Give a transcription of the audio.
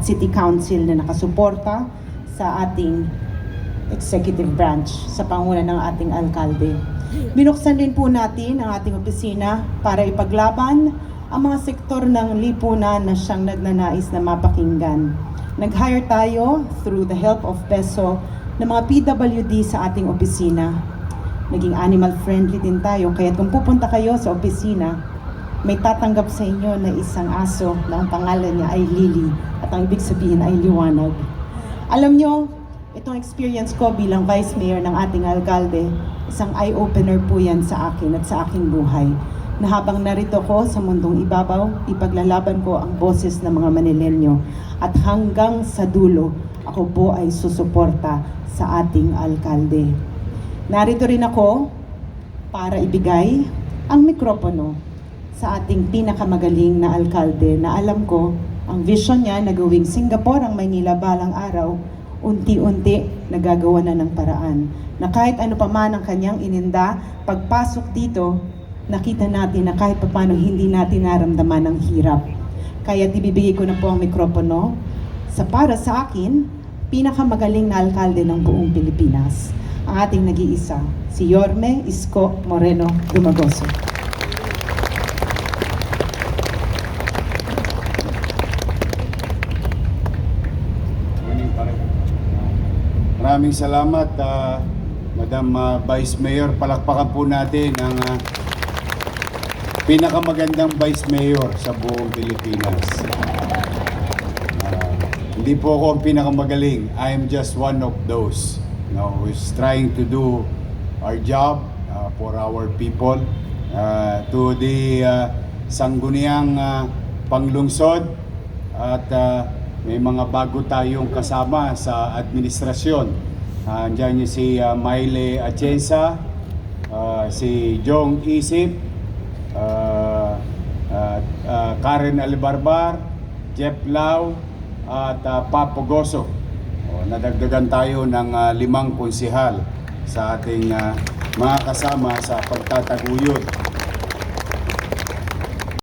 City Council na nakasuporta sa ating executive branch sa panguna ng ating alkalde. Binuksan din po natin ang ating opisina para ipaglaban ang mga sektor ng lipunan na siyang nagnanais na mapakinggan. Nag-hire tayo through the help of PESO ng mga PWD sa ating opisina. Naging animal friendly din tayo, kaya kung pupunta kayo sa opisina, may tatanggap sa inyo na isang aso na ang pangalan niya ay Lily at ang ibig sabihin ay liwanag. Alam nyo, itong experience ko bilang Vice Mayor ng ating alkalde, isang eye-opener po yan sa akin at sa aking buhay, na habang narito ko sa mundong ibabaw, ipaglalaban ko ang boses ng mga Manileño at hanggang sa dulo, ako po ay susuporta sa ating alkalde. Narito rin ako para ibigay ang mikropono sa ating pinakamagaling na alkalde na alam ko, ang vision niya na gawing Singapore ang Maynila balang araw, unti-unti nagagawa na ng paraan. Na kahit ano pa man ang kanyang ininda, pagpasok dito, nakita natin na kahit paano hindi natin naramdaman ang hirap. Kaya ibibigay ko na po ang mikropono sa para sa akin, pinakamagaling na alkalde ng buong Pilipinas. Ang ating nag-iisa, si Yorme Isko Moreno Dumagoso. Maraming salamat, Madam Vice Mayor. Palakpakan po natin ang pinakamagandang Vice Mayor sa buong Pilipinas. Hindi po ako ang pinakamagaling. I am just one of those, who's trying to do our job for our people. To the sangguniang panglungsod at may mga bago tayong kasama sa administrasyon. Andiyan yung si Maile Atienza, si Jong Isip, Karen Alibarbar, Jeff Lau, at Papo Goso. Nadagdagan tayo ng 5 konsehal sa ating mga kasama sa pagtataguyod